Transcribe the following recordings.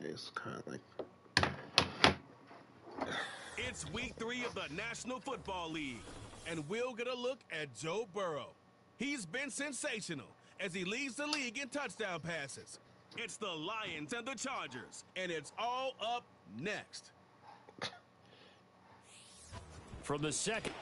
It's kind of like. It's week 3 of the National Football League, and we'll get a look at Joe Burrow. He's been sensational as he leads the league in touchdown passes. It's the Lions and the Chargers, and it's all up next. From the second.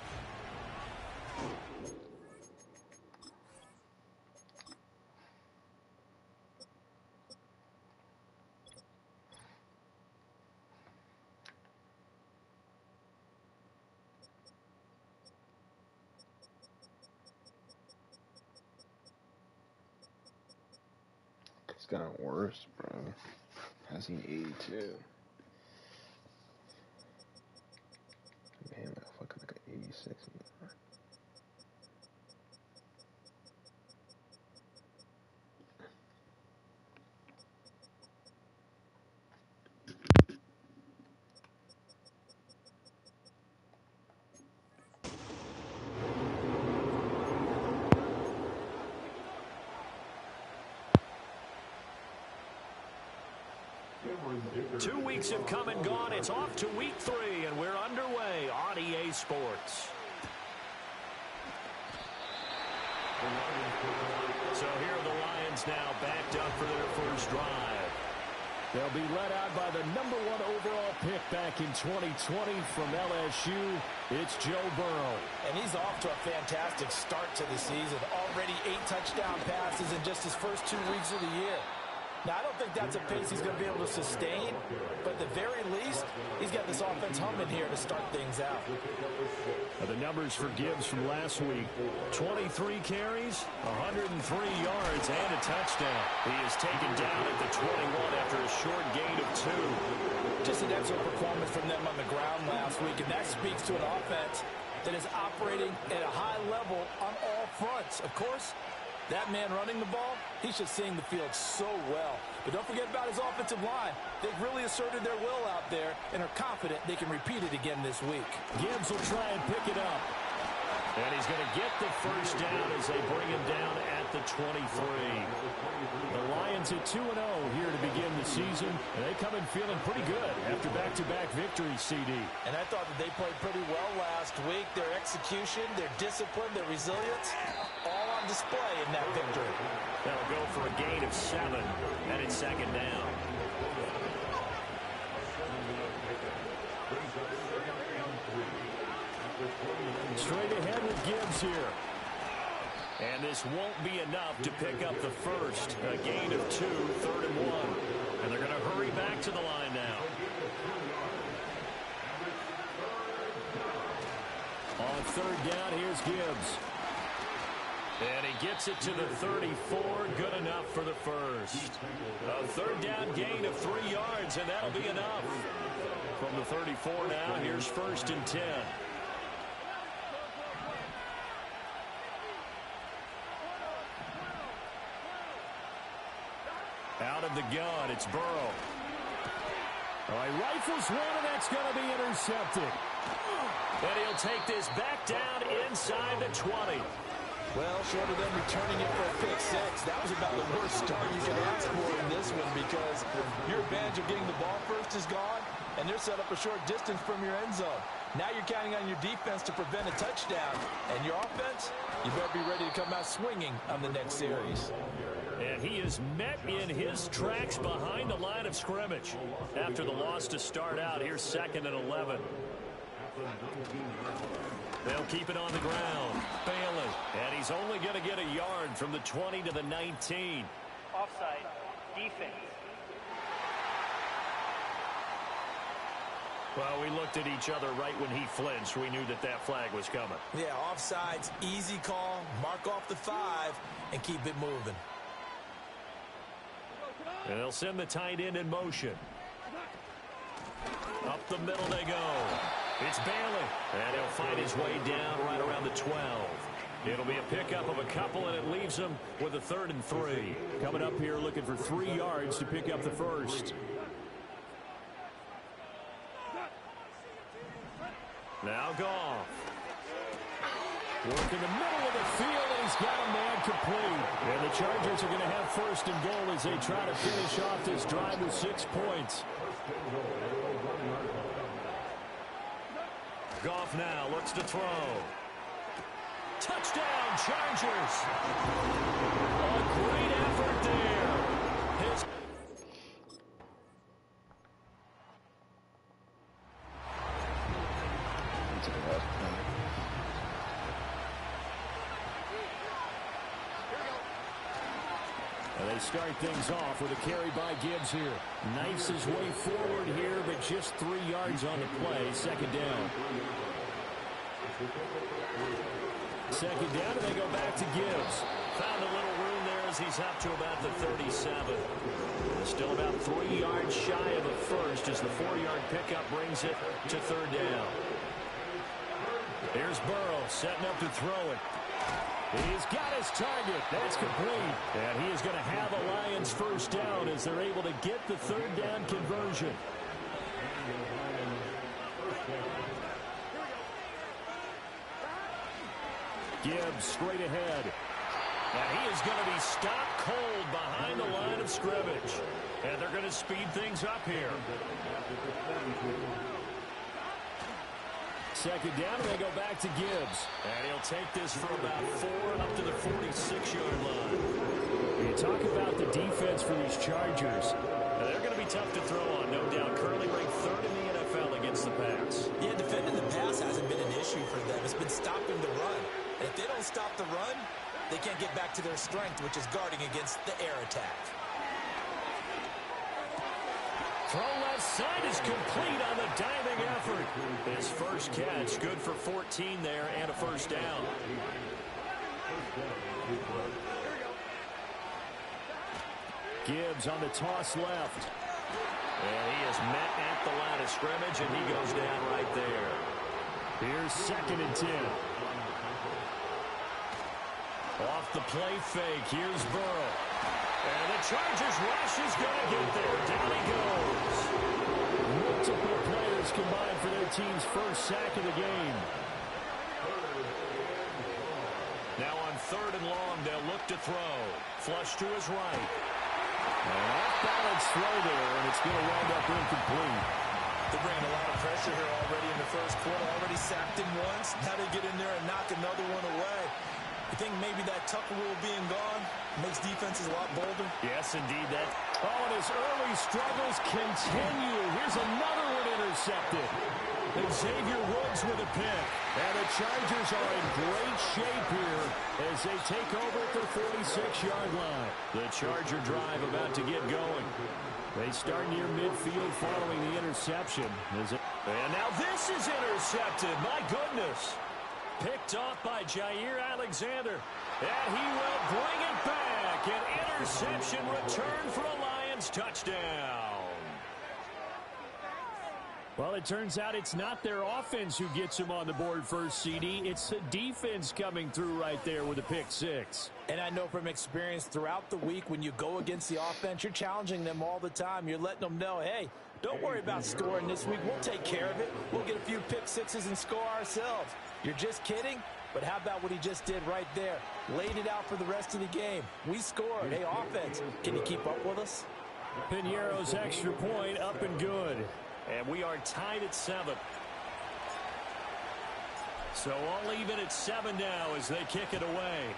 It's gotten worse, bro. Passing 82. Man, that fucking like an 86. Two weeks have come and gone. It's off to week 3, and we're underway on EA Sports. So here are the Lions now backed up for their first drive. They'll be led out by the number 1 overall pick back in 2020 from LSU. It's Joe Burrow. And he's off to a fantastic start to the season. Already 8 touchdown passes in just his first 2 weeks of the year. Now, I don't think that's a pace he's going to be able to sustain, but at the very least, he's got this offense humming here to start things out. The numbers for Gibbs from last week: 23 carries, 103 yards, and a touchdown. He is taken down at the 21 after a short gain of 2. Just an excellent performance from them on the ground last week, and that speaks to an offense that is operating at a high level on all fronts. Of course, that man running the ball, he's just seeing the field so well. But don't forget about his offensive line. They've really asserted their will out there and are confident they can repeat it again this week. Gibbs will try and pick it up. And he's going to get the first down as they bring him down at the 23. The Lions at 2-0 here to begin the season. And they come in feeling pretty good after back-to-back victories, CD. And I thought that they played pretty well last week. Their execution, their discipline, their resilience, all on display in that victory. That'll go for a gain of 7, and it's second down. Straight ahead with Gibbs here. And this won't be enough to pick up the first. A gain of 2, 3rd and 1. And they're going to hurry back to the line now. On 3rd down, here's Gibbs. And he gets it to the 34. Good enough for the first. A 3rd down gain of 3 yards, and that'll be enough. From the 34 now, here's 1st and 10. Out of the gun, it's Burrow. All right, rifles one, and that's going to be intercepted. And he'll take this back down inside the 20. Well, short of them returning it for a pick 6, that was about the worst start you could ask for in this one, because your advantage of getting the ball first is gone, and they're set up a short distance from your end zone. Now you're counting on your defense to prevent a touchdown, and your offense, you better be ready to come out swinging on the next series. And he is met in his tracks behind the line of scrimmage. After the loss to start out, here's 2nd and 11. They'll keep it on the ground. Bailey. And he's only going to get a yard from the 20 to the 19. Offside. Defense. Well, we looked at each other right when he flinched. We knew that that flag was coming. Yeah, offsides, easy call. Mark off the 5 and keep it moving. And they'll send the tight end in motion. Up the middle they go. It's Bailey. And he'll find his way down right around the 12. It'll be a pickup of a couple, and it leaves him with a 3rd and 3. Coming up here looking for 3 yards to pick up the first. Now Goff. Work in the middle of the field, and he's he's got a man complete. And the Chargers are going to have first and goal as they try to finish off this drive with 6 points. Goff now looks to throw. Touchdown, Chargers. A great effort there. His And they start things off with a carry by Gibbs here. Knifes his way forward here, but just 3 yards on the play. Second down. Second down, and they go back to Gibbs. Found a little room there as he's up to about the 37. Still about 3 yards shy of a first as the 4-yard pickup brings it to third down. Here's Burrow setting up to throw it. He's got his target. That's complete. And he is going to have a Lions first down as they're able to get the third down conversion. Gibbs straight ahead. And he is going to be stopped cold behind the line of scrimmage. And they're going to speed things up here. Second down, and they go back to Gibbs. And he'll take this for about 4 up to the 46-yard line. You talk about the defense for these Chargers. They're going to be tough to throw on, no doubt. Currently ranked 3rd in the NFL against the pass. Yeah, defending the pass hasn't been an issue for them. It's been stopping the run. And if they don't stop the run, they can't get back to their strength, which is guarding against the air attack. Throw left side is complete on the diving effort. His first catch, good for 14 there and a first down. Gibbs on the toss left. And he is met at the line of scrimmage, and he goes down right there. Here's 2nd and 10. Off the play fake, here's Burrow. And the Chargers rush is going to get there. Down he goes. Multiple players combined for their team's first sack of the game. Now on 3rd and long, they'll look to throw. Flush to his right. An off-balance throw there, and it's going to wind up incomplete. They're bringing a lot of pressure here already in the first quarter. Already sacked him once. Now they get in there and knock another one away. You think maybe that Tucker rule being gone makes defenses a lot bolder? Yes, indeed. That. Oh, and his early struggles continue. Here's another one intercepted. And Xavier Woods with a pick. And the Chargers are in great shape here as they take over at their 46-yard line. The Charger drive about to get going. They start near midfield following the interception. And now this is intercepted. My goodness. Picked off by Jair Alexander. And he will bring it back. An interception return for a Lions touchdown. Well, it turns out it's not their offense who gets them on the board first, CD. It's the defense coming through right there with a pick 6. And I know from experience throughout the week when you go against the offense, you're challenging them all the time. You're letting them know, hey, don't worry about scoring this week. We'll take care of it. We'll get a few pick 6s and score ourselves. You're just kidding? But how about what he just did right there? Laid it out for the rest of the game. We scored. Hey, offense, can you keep up with us? Piñeiro's extra point up and good. And we are tied at 7. So all even at 7 now as they kick it away.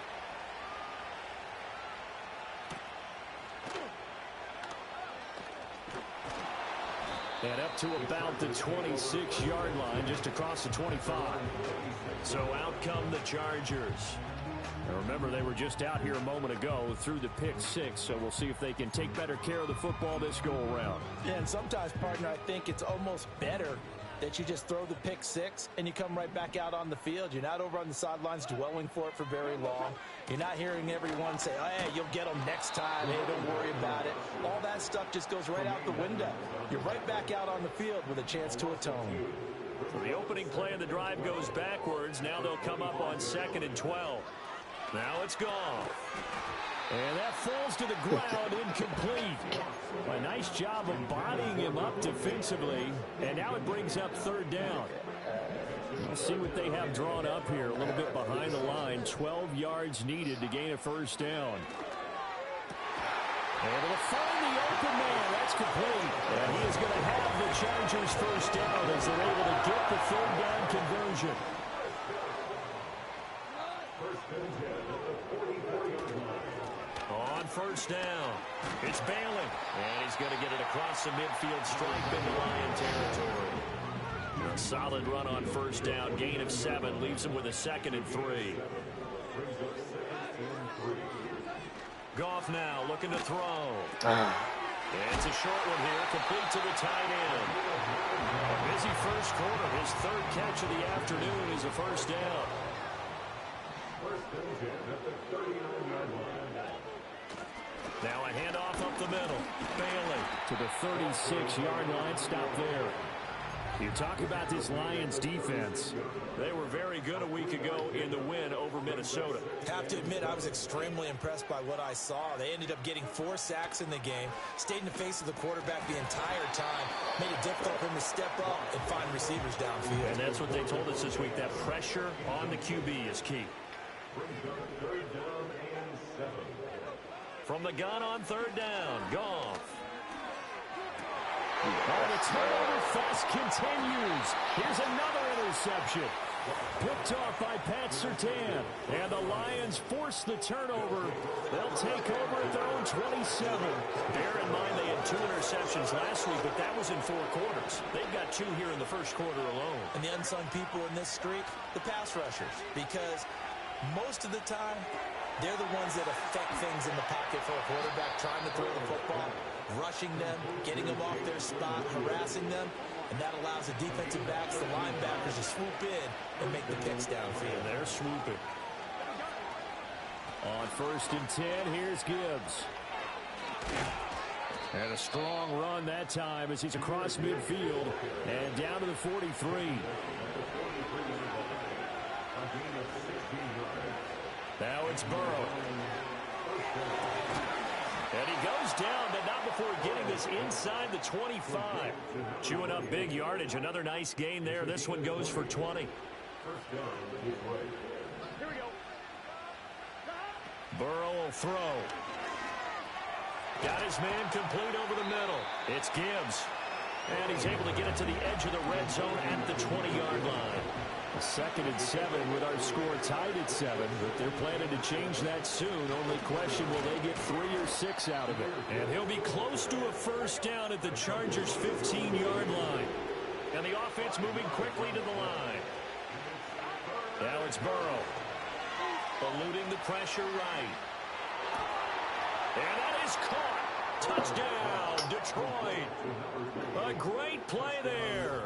And up to about the 26-yard line, just across the 25. So out come the Chargers. Now remember, they were just out here a moment ago through the pick 6, so we'll see if they can take better care of the football this go-around. Yeah, and sometimes, partner, I think it's almost better that you just throw the pick 6 and you come right back out on the field. You're not over on the sidelines dwelling for it for very long. You're not hearing everyone say, oh, hey, you'll get them next time. Hey, don't worry about it. All that stuff just goes right out the window. You're right back out on the field with a chance to atone. So the opening play of the drive goes backwards. Now they'll come up on 2nd and 12. Now it's gone. And that falls to the ground, incomplete. A nice job of bodying him up defensively. And now it brings up 3rd down. We'll see what they have drawn up here. A little bit behind the line. 12 yards needed to gain a first down. Able to find the open man. That's complete. And he is going to have the Chargers first down as they're able to get the third down conversion. On first down, it's Bailey. And he's going to get it across the midfield stripe into Lion territory. A solid run on first down. Gain of 7 leaves him with a 2nd and 3. Goff now looking to throw. It's a short one here, complete to the tight end. A busy first quarter. His 3rd catch of the afternoon is a first down. Now a handoff up the middle. Bailey to the 36-yard line. Stop there. You talk about this Lions defense. They were very good a week ago in the win over Minnesota. Have to admit, I was extremely impressed by what I saw. They ended up getting 4 sacks in the game, stayed in the face of the quarterback the entire time, made it difficult for him to step up and find receivers downfield. And that's what they told us this week, that pressure on the QB is key. From the gun on 3rd down, Goff. Oh, the turnover fest continues. Here's another interception. Picked off by Pat Surtain. And the Lions force the turnover. They'll take over at their own 27. Bear in mind they had 2 interceptions last week, but that was in 4 quarters. They've got 2 here in the first quarter alone. And the unsung people in this streak, the pass rushers. Because most of the time, they're the ones that affect things in the pocket for a quarterback trying to throw the football, rushing them, getting them off their spot, harassing them, and that allows the defensive backs, the linebackers to swoop in and make the picks downfield. They're swooping. On 1st and 10, here's Gibbs. And a strong run that time as he's across midfield and down to the 43. Now it's Burrow. And he goes down, but not before getting this inside the 25. Chewing up big yardage. Another nice gain there. This one goes for 20. Here we go. Burrow will throw. Got his man complete over the middle. It's Gibbs. And he's able to get it to the edge of the red zone at the 20-yard line. A 2nd and 7 with our score tied at 7, but they're planning to change that soon. Only question, will they get 3 or 6 out of it? And he'll be close to a first down at the Chargers' 15-yard line. And the offense moving quickly to the line. Now it's Burrow. Eluding the pressure right. And that is caught. Touchdown, Detroit. A great play there.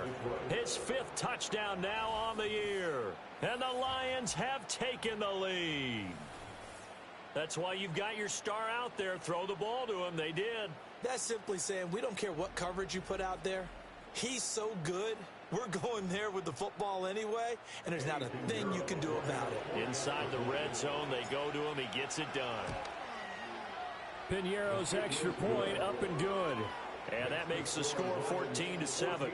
His 5th touchdown now on the year. And the Lions have taken the lead. That's why you've got your star out there. Throw the ball to him. They did. That's simply saying we don't care what coverage you put out there. He's so good. We're going there with the football anyway, and there's not a thing you can do about it. Inside the red zone, they go to him. He gets it done. Piñeiro's extra point up and good. And that makes the score 14-7.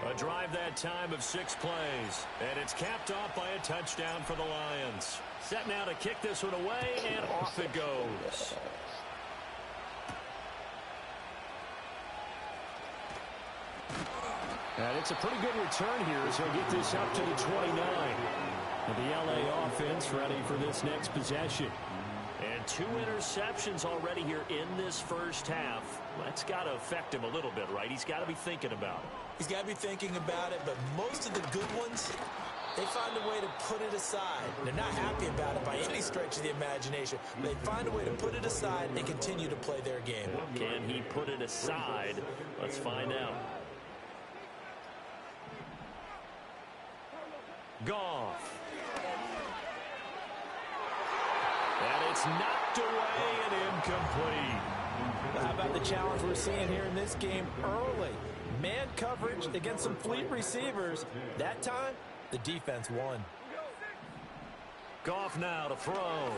A drive that time of 6 plays. And it's capped off by a touchdown for the Lions. Set now to kick this one away, and off it goes. And it's a pretty good return here as he'll get this up to the 29. And the LA offense ready for this next possession. And 2 interceptions already here in this first half. That's got to affect him a little bit, right? He's got to be thinking about it. He's got to be thinking about it, but most of the good ones, they find a way to put it aside. They're not happy about it by any stretch of the imagination. They find a way to put it aside and continue to play their game. Can he put it aside? Let's find out. Goff. And it's knocked away and incomplete. How about the challenge we're seeing here in this game early? Man coverage against some fleet receivers. That time, the defense won. Goff now to throw.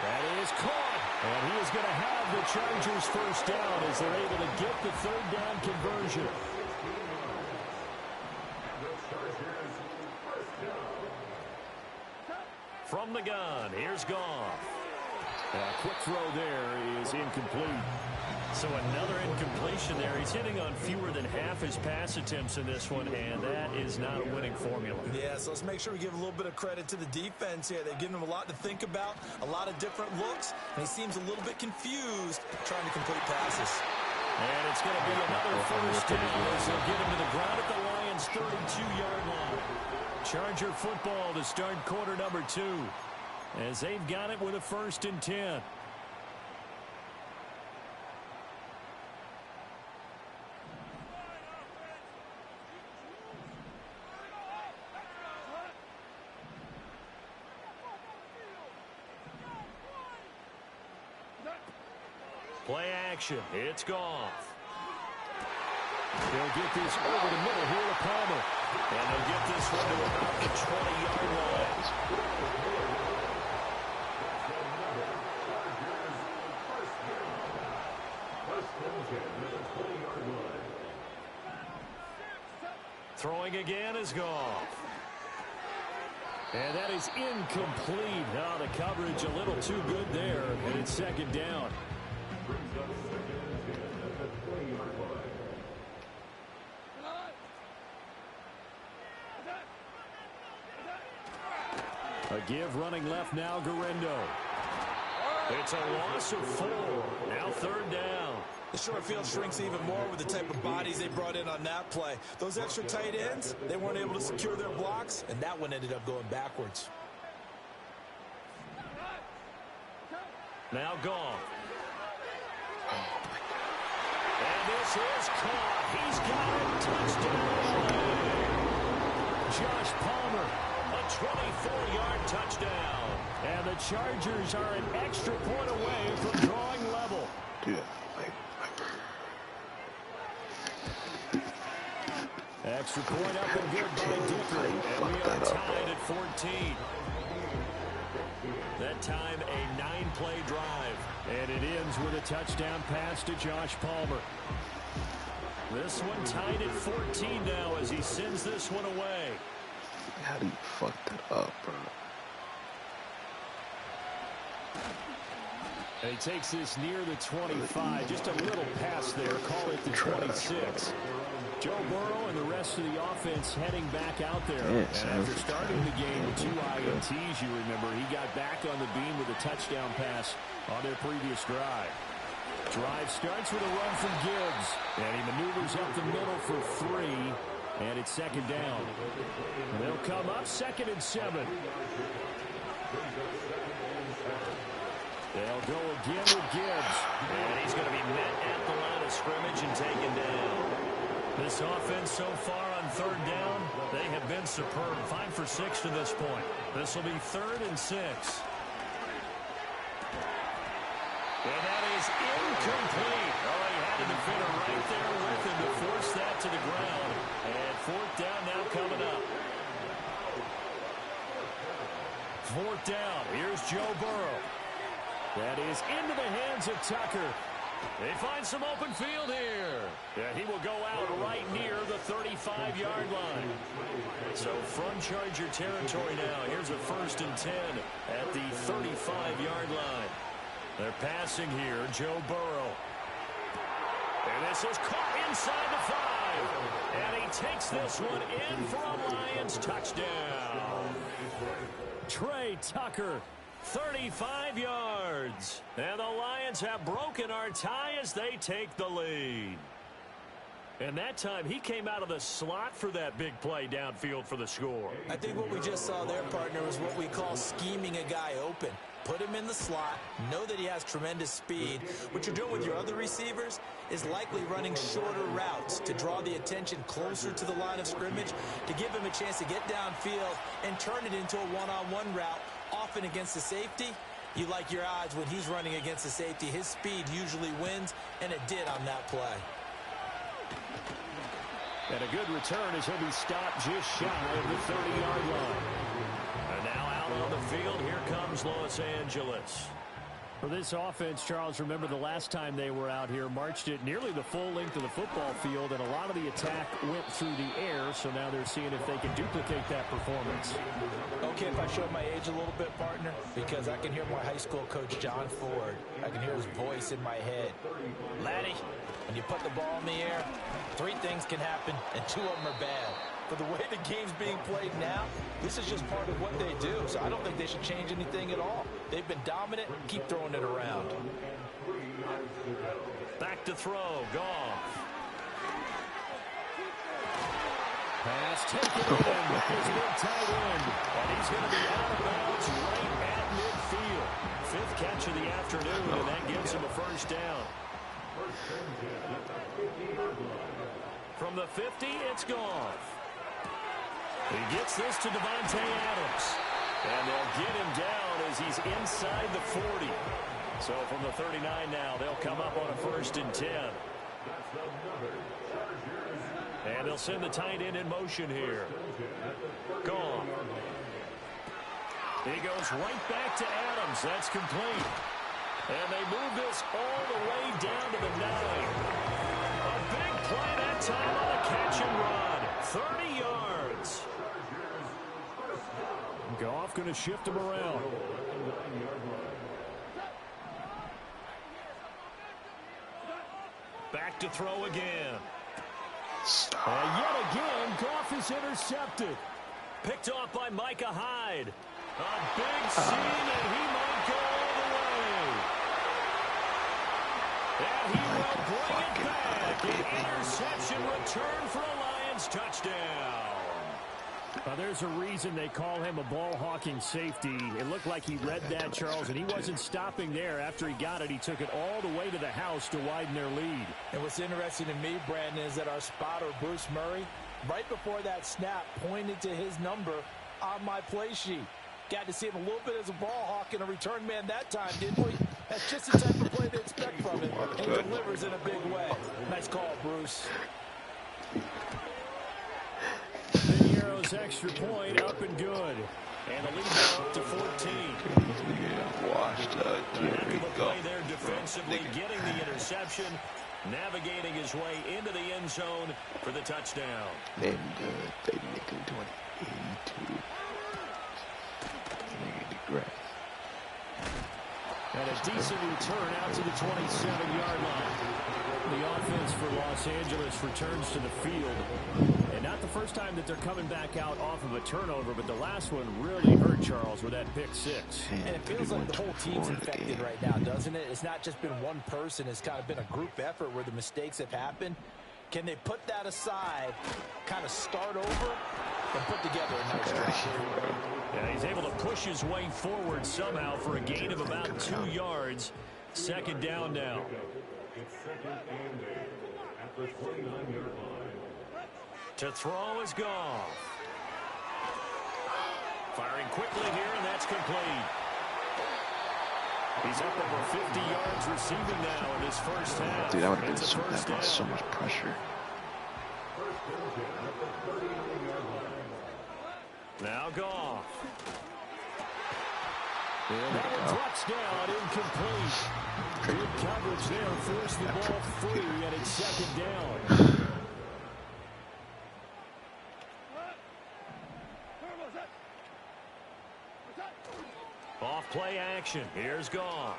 That is caught. And he is going to have the Chargers first down as they're able to get the 3rd down conversion. from the gun. Here's Goff. A quick throw there is incomplete. So another incompletion there. He's hitting on fewer than half his pass attempts in this one, and that is not a winning formula. Yeah, so let's make sure we give a little bit of credit to the defense here. They've given him a lot to think about, a lot of different looks, and he seems a little bit confused trying to complete passes. And it's going to be another first down as they'll get him to the ground at the Lions' 32-yard line. Charger football to start quarter number 2 as they've got it with a 1st and 10. Play action. It's Goff. They'll get this over the middle here to Palmer. And they'll get this one to about the 20-yard line. Throwing again is Goff. And that is incomplete. Now the coverage a little too good there, and it's 2nd down. A give running left now, Garendo. It's a loss of 4. Now 3rd down. The short field shrinks even more with the type of bodies they brought in on that play. Those extra tight ends, they weren't able to secure their blocks, and that one ended up going backwards. Now Goff. And this is caught. He's got it. Touchdown. Josh Palmer, a 24-yard touchdown. And the Chargers are an extra point away from drawing level. Dude, Extra point up and good by Dicker. And we are tied at 14. That time a 9-play drive. And it ends with a touchdown pass to Josh Palmer. This one tied at 14 now as he sends this one away. how do you fuck that up, bro? And he takes this near the 25. Just a little pass there. Call it the 26. Joe Burrow and the rest of the offense heading back out there. Yes, and after starting the game with 2 INTs, you remember, he got back on the beam with a touchdown pass on their previous drive. Drive starts with a run from Gibbs. And he maneuvers up the middle for 3. And it's 2nd down. They'll come up 2nd and 7. They'll go again with Gibbs. And he's going to be met at the line of scrimmage and taken down. This offense so far on 3rd down, they have been superb. 5 for 6 to this point. This will be 3rd and 6. And that is incomplete. Oh, he had a defender right there with him to force that to the ground. And 4th down now coming up. 4th down. Here's Joe Burrow. That is into the hands of Tucker. They find some open field here. Yeah, he will go out right near the 35-yard line. So from Charger territory now, here's a 1st and 10 at the 35-yard line. They're passing here, Joe Burrow. And this is caught inside the 5. And he takes this one in for a Lions touchdown. Trey Tucker. 35 yards. And the Lions have broken our tie as they take the lead. And that time, he came out of the slot for that big play downfield for the score. I think what we just saw there, partner, was what we call scheming a guy open. Put him in the slot, know that he has tremendous speed. What you're doing with your other receivers is likely running shorter routes to draw the attention closer to the line of scrimmage, to give him a chance to get downfield and turn it into a one-on-one route. Often against the safety, you like your odds when he's running against the safety. His speed usually wins, and it did on that play. And a good return as he'll be stopped just shy of the 30-yard line. And now out on the field, here comes Los Angeles. For this offense, Charles, remember the last time they were out here, marched it nearly the full length of the football field, and a lot of the attack went through the air, so now they're seeing if they can duplicate that performance. Oh, okay if I show my age a little bit, partner? Because I can hear my high school coach, John Ford. I can hear his voice in my head. Laddie, when you put the ball in the air, 3 things can happen, and 2 of them are bad. For the way the game's being played now, this is just part of what they do. So I don't think they should change anything at all. They've been dominant. Keep throwing it around. Back to throw. Goff. Pass taken in. His big tight end. And he's going to be out of bounds right at midfield. 5th catch of the afternoon, and that gives him a first down. From the 50, it's Goff. He gets this to Davante Adams. And they'll get him down as he's inside the 40. So from the 39 now, they'll come up on a 1st and 10. And they'll send the tight end in motion here. Gone. He goes right back to Adams. That's complete. And they move this all the way down to the 9. A big play that time on the catch and run. 30 yards. Goff going to shift him around. Back to throw again. And yet again, Goff is intercepted. Picked off by Micah Hyde. A big seam, and he might go all the way. And he will bring it back. An interception return for a Lions touchdown. There's a reason they call him a ball-hawking safety. It looked like he read that, Charles, and he wasn't stopping there. After he got it, he took it all the way to the house to widen their lead. And what's interesting to me, Brandon, is that our spotter, Bruce Murray, right before that snap, pointed to his number on my play sheet. Got to see him a little bit as a ball hawk and a return man that time, didn't we? That's just the type of play they expect from him. And he delivers in a big way. Nice call, Bruce. Piniero's extra point up and good. And the lead now up to 14. Washed up. After the play there defensively, getting the interception, navigating his way into the end zone for the touchdown. Then good, baby. They could do an 82. And a decent return out to the 27-yard line. The offense for Los Angeles returns to the field. And not the first time that they're coming back out off of a turnover, but the last one really hurt, Charles, with that pick 6. And it feels like the whole team's infected right now, doesn't it? It's not just been one person. It's kind of been a group effort where the mistakes have happened. Can they put that aside, kind of start over, and put together a nice drive? Yeah, he's able to push his way forward somehow for a gain of about 2 yards. 2nd down now. To throw is Goff. Firing quickly here, and that's complete. He's up over 50 yards receiving now in his first half. Dude, that would have been so much pressure. Now Goff. Another touchdown, incomplete. Good coverage there, forced the ball free, and it's 2nd down. Off play action. Here's Goff.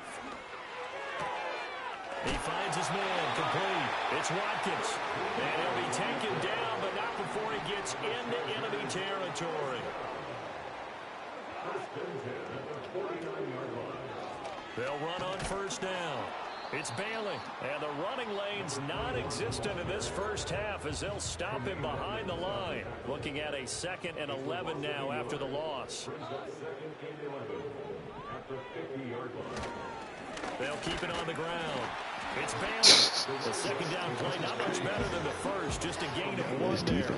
He finds his man, complete. It's Watkins. And he'll be taken down, but not before he gets into enemy territory. They'll run on 1st down. It's Bailey, and the running lane's non-existent in this first half as they'll stop him behind the line. Looking at a 2nd and 11 now after the loss. They'll keep it on the ground. It's Bailey. The 2nd down play, not much better than the first, just a gain of 1 there.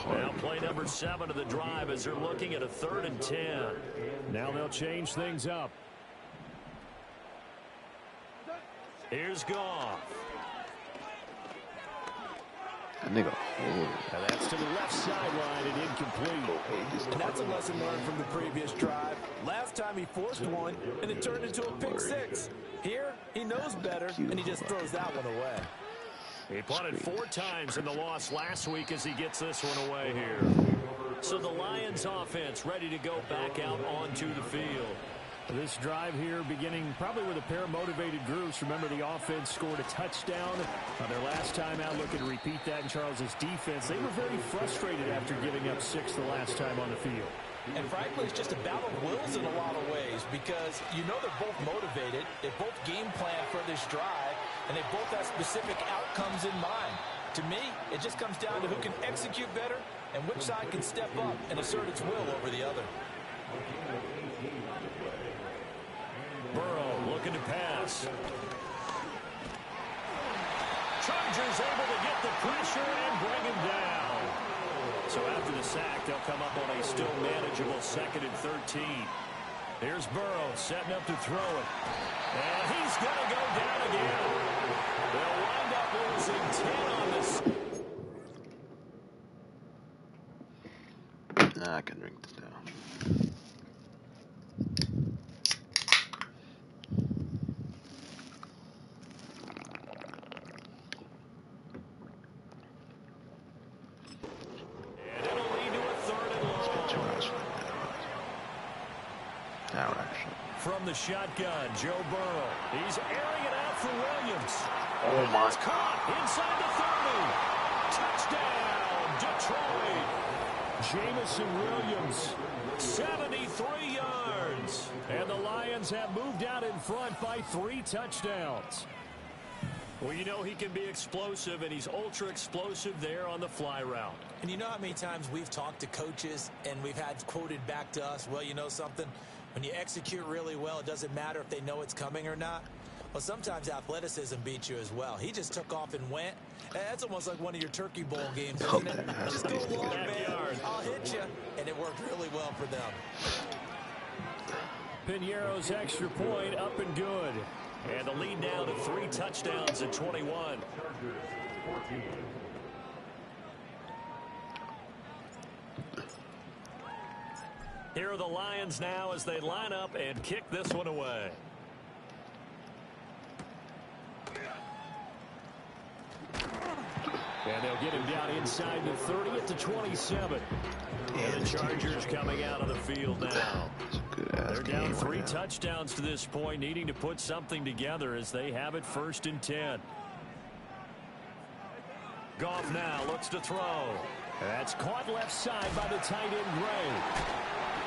Now play number 7 of the drive as they're looking at a 3rd and 10. Now they'll change things up. Here's Goff. That nigga. And that's to the left sideline and incomplete. And that's a lesson learned from the previous drive. Last time he forced one, and it turned into a pick 6. Here, he knows better, and he just throws that one away. He punted 4 times in the loss last week as he gets this one away here. So the Lions offense ready to go back out onto the field. This drive here beginning probably with a pair of motivated groups. Remember, the offense scored a touchdown on their last time out, looking to repeat that in Charles's defense. They were very frustrated after giving up 6 the last time on the field. And frankly, it's just a battle of wills in a lot of ways because you know they're both motivated. They both game plan for this drive, and they both have specific outcomes in mind. To me, it just comes down to who can execute better and which side can step up and assert its will over the other. Burrow looking to pass. Chargers able to get the pressure and bring him down. So after the sack, they'll come up on a still manageable 2nd and 13. Here's Burrow setting up to throw it. And he's going to go down again. They'll wind up losing 10 on this. I can drink this down. From the shotgun, Joe Burrow. He's airing it out for Williams. Oh, my. It's caught inside the 30. Touchdown, Detroit. Jamison Williams, 73 yards. And the Lions have moved out in front by 3 touchdowns. Well, you know he can be explosive, and he's ultra explosive there on the fly route. And you know how many times we've talked to coaches and we've had quoted back to us, well, you know something? When you execute really well, it doesn't matter if they know it's coming or not. Well, sometimes athleticism beats you as well. He just took off and went. That's almost like one of your Turkey Bowl games, isn't it? Just go long, man. I'll hit you. And it worked really well for them. Piñeiro's extra point up and good. And the lead now to 3 touchdowns at 21. Here are the Lions now as they line up and kick this one away. And they'll get him down inside the 30 at the 27. And the Chargers coming out of the field now. They're down 3 touchdowns to this point, needing to put something together as they have it 1st and 10. Goff now looks to throw. That's caught left side by the tight end Gray.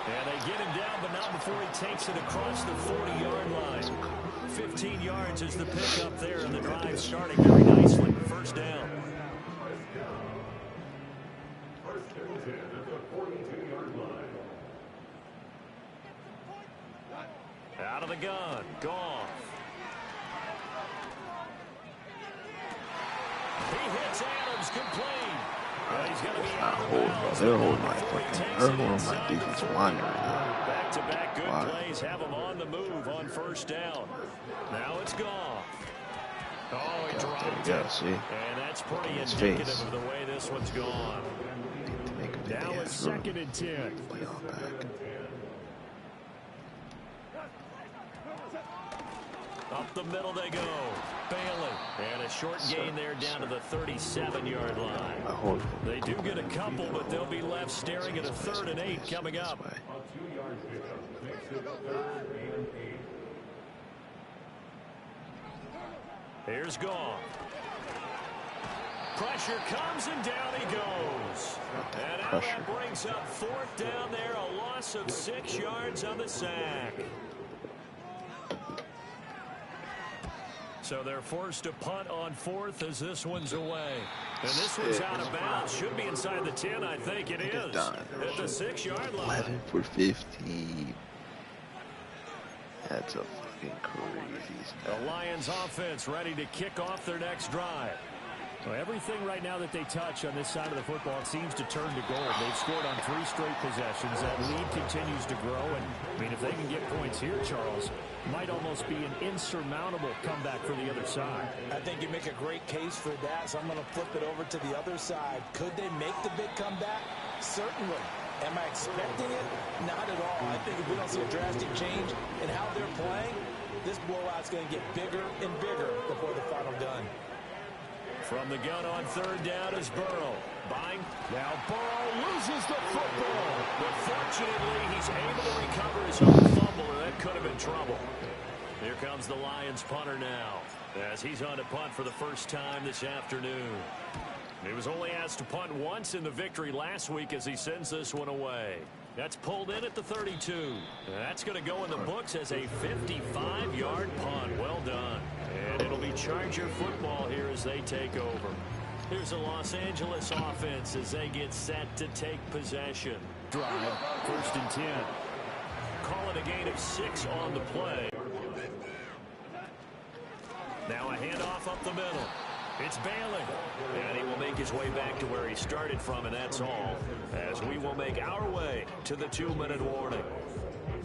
And they get him down, but not before he takes it across the 40-yard line. 15 yards is the pickup there, and the drive starting very nicely. 1st down. Out of the gun, Goff. He hits Adams, complete. He's going to be out of bounds. They're holding my defensive line right now. Back-to-back good plays have him on the move on 1st down. Now it's Goff. Oh, he dropped it. See? And that's pretty indicative of the way this one's gone. Now it's 2nd and 10. Up the middle they go. Bailey. And a short gain there down to the 37-yard line. They do get a couple, but they'll be left staring at a 3rd and 8 coming up. Here's Goff. Pressure comes and down he goes. And now that brings up 4th down there. A loss of 6 yards on the sack. So they're forced to punt on 4th as this one's away. And this one's out of bounds. Should be inside the 10, I think it is. At the 6-yard line. 11 for 15. That's a fucking crazy stuff. The Lions offense ready to kick off their next drive. Well, everything right now that they touch on this side of the football seems to turn to gold. They've scored on 3 straight possessions. That lead continues to grow. And, I mean, if they can get points here, Charles, might almost be an insurmountable comeback for the other side. I think you make a great case for that, so I'm going to flip it over to the other side. Could they make the big comeback? Certainly. Am I expecting it? Not at all. I think if we don't see a drastic change in how they're playing, this blowout's going to get bigger and bigger before the final gun. From the gun on third down is Burrow. Buying. Now Burrow loses the football. But fortunately, he's able to recover his own fumble, and that could have been trouble. Here comes the Lions punter now, as he's on to punt for the first time this afternoon. He was only asked to punt once in the victory last week as he sends this one away. That's pulled in at the 32. That's going to go in the books as a 55-yard punt. Well done. And it'll be Charger football here as they take over. Here's the Los Angeles offense as they get set to take possession. Drive, 1st and 10. Call it a gain of 6 on the play. Now a handoff up the middle. It's Bailey. And he will make his way back to where he started from, and that's all. As we will make our way to the 2-minute warning.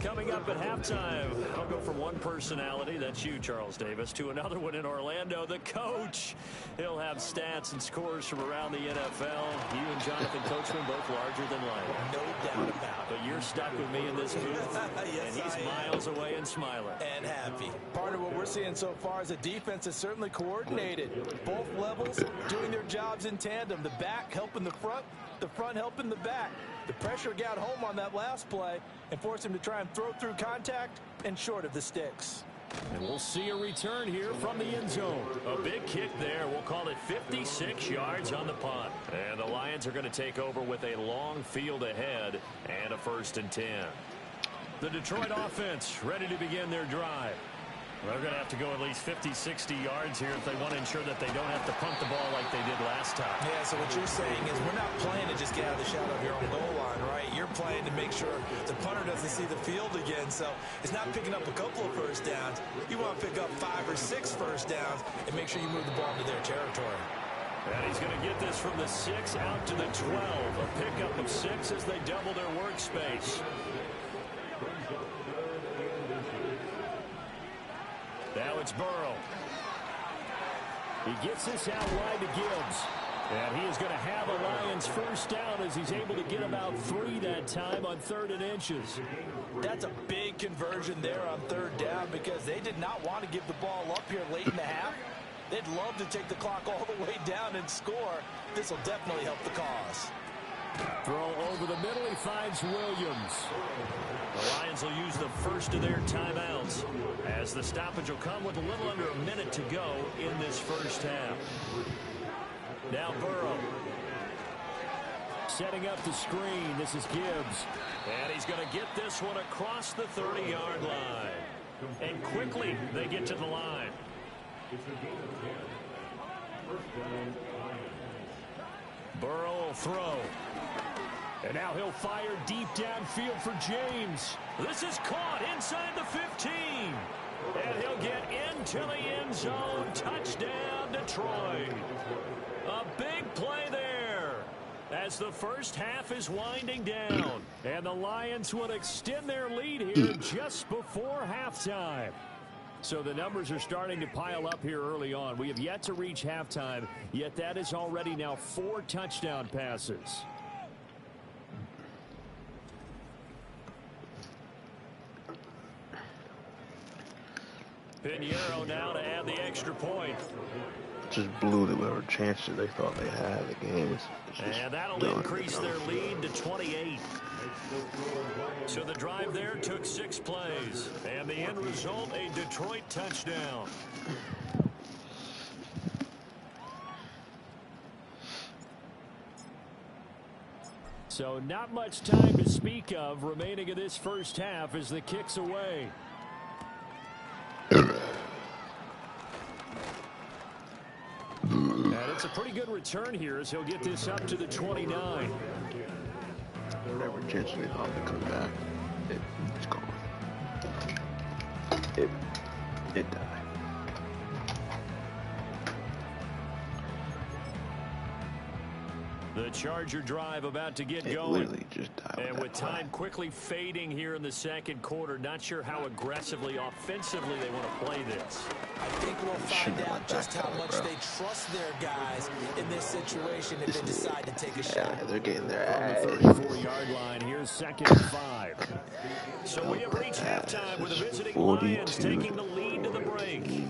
Coming up at halftime, I'll go from one personality, that's you, Charles Davis, to another one in Orlando, the coach. He'll have stats and scores from around the NFL. You and Jonathan Coachman both larger than life. No doubt about it. But you're stuck with me in this booth, Yes, and he's miles away and smiling. And happy. Part of what we're seeing so far is the defense is certainly coordinated. Both levels doing their jobs in tandem. The back helping the front helping the back. The pressure got home on that last play and forced him to try and throw through contact and short of the sticks. And we'll see a return here from the end zone. A big kick there. We'll call it 56 yards on the punt. And the Lions are going to take over with a long field ahead and a 1st and 10. The Detroit offense ready to begin their drive. They're going to have to go at least 50, 60 yards here if they want to ensure that they don't have to punt the ball like they did last time. Yeah, so what you're saying is we're not playing to just get out of the shadow of your own goal line, right? You're playing to make sure the punter doesn't see the field again. So it's not picking up a couple of first downs. You want to pick up 5 or 6 first downs and make sure you move the ball into their territory. And he's going to get this from the 6 out to the 12. A pickup of 6 as they double their workspace. Now it's Burrow. He gets this out wide to Gibbs. And he is going to have a Lions first down as he's able to get about 3 that time on 3rd and inches. That's a big conversion there on 3rd down because they did not want to give the ball up here late in the half. They'd love to take the clock all the way down and score. This will definitely help the cause. Throw over the middle. He finds Williams. The Lions will use the first of their timeouts as the stoppage will come with a little under a minute to go in this first half. Now Burrow. Setting up the screen. This is Gibbs. And he's going to get this one across the 30-yard line. And quickly they get to the line. Burrow will throw. And now he'll fire deep downfield for James. This is caught inside the 15. And he'll get into the end zone. Touchdown, Detroit. A big play there as the first half is winding down. And the Lions would extend their lead here just before halftime. So the numbers are starting to pile up here early on. We have yet to reach halftime, yet that is already now 4 touchdown passes. Pinheiro now to add the extra point. Just blew whatever chances they thought they had. The game is and that'll increase their lead to 28. So the drive there took 6 plays. And the end result, a Detroit touchdown. So not much time to speak of remaining in this first half as the kick's away. And it's a pretty good return here as he'll get this up to the 29. Whatever chance they thought to come back, it's gone. It died. The Charger drive about to get It going. literally just died. And with time quickly fading here in the second quarter, not sure how aggressively, offensively they want to play this. I think we'll find out just how much they trust their guys in this situation if they decide to take a shot. Yeah, they're getting their ass. On the 34-yard line, here's 2nd and 5. So we have reached halftime with the visiting Lions taking the lead to the break.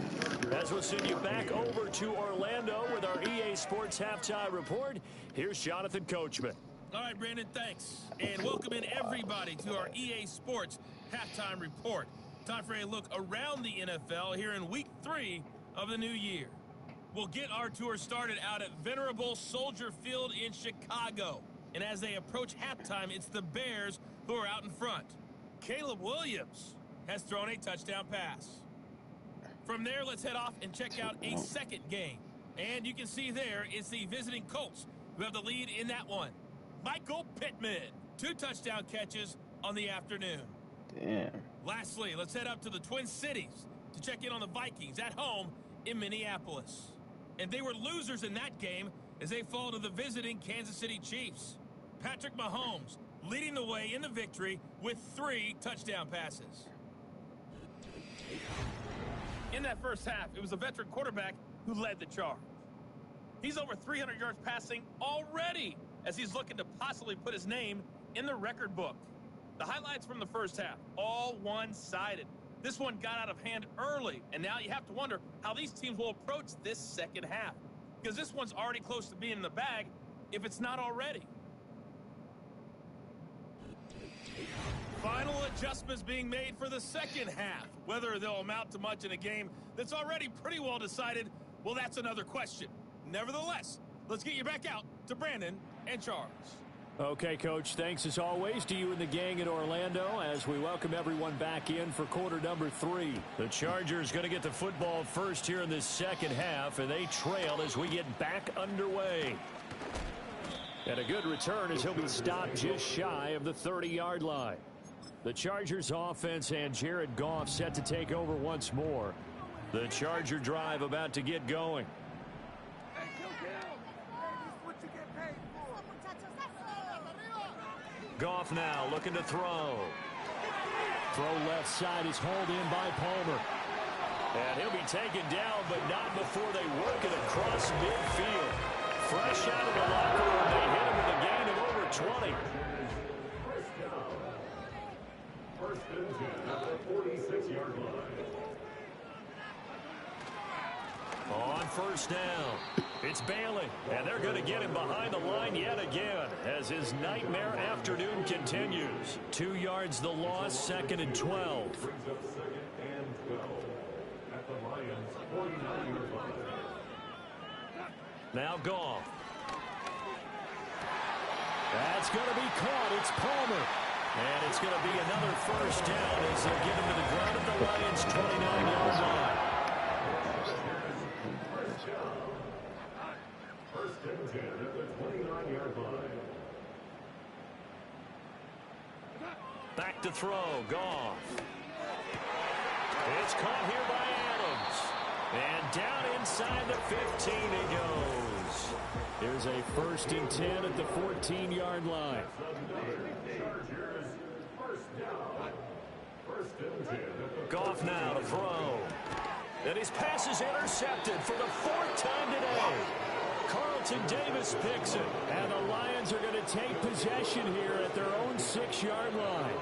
As we'll send you back over to Orlando with our EA Sports Halftime Report, here's Jonathan Coachman. All right, Brandon, thanks. And welcome in everybody to our EA Sports Halftime Report. Time for a look around the NFL here in Week 3 of the new year. We'll get our tour started out at venerable Soldier Field in Chicago. And as they approach halftime, it's the Bears who are out in front. Caleb Williams has thrown a touchdown pass. From there, let's head off and check out a second game. And you can see there it's the visiting Colts who have the lead in that one. Michael Pittman, 2 touchdown catches on the afternoon. Damn. Lastly, let's head up to the Twin Cities to check in on the Vikings at home in Minneapolis. And they were losers in that game as they fall to the visiting Kansas City Chiefs. Patrick Mahomes leading the way in the victory with 3 touchdown passes. In that first half, it was a veteran quarterback who led the charge. He's over 300 yards passing already as he's looking to possibly put his name in the record book. The highlights from the first half, all one-sided. This one got out of hand early, and now you have to wonder how these teams will approach this second half, because this one's already close to being in the bag if it's not already. Final adjustments being made for the second half. Whether they'll amount to much in a game that's already pretty well decided, well, that's another question. Nevertheless, let's get you back out to Brandon and Charles. Okay, Coach, thanks as always to you and the gang in Orlando as we welcome everyone back in for quarter number 3. The Chargers going to get the football first here in this second half, and they trail as we get back underway. And a good return as he'll be stopped just shy of the 30-yard line. The Chargers offense and Jared Goff set to take over once more. The Charger drive about to get going. Goff now looking to throw. Throw left side is hauled in by Palmer. And he'll be taken down, but not before they work it across midfield. Fresh out of the locker room, they hit him with a gain of over 20. First and 10 at the 46-yard line. On first down, it's Bailey, and they're going to get him behind the line yet again as his nightmare afternoon continues. 2 yards the loss, second and 12. Brings up second and 12 at the Lions' 49-yard line. Now Goff. That's going to be caught. It's Palmer. And it's going to be another first down as they'll get him to the ground at the Lions' 29-yard line. First and 10 at the 29-yard line. Back to throw. Goff. It's caught here by Adams. And down inside the 15 it goes. There's a first and 10 at the 14-yard line. Goff now to throw. And his pass is intercepted for the 4th time today. Carlton Davis picks it. And the Lions are going to take possession here at their own 6-yard line.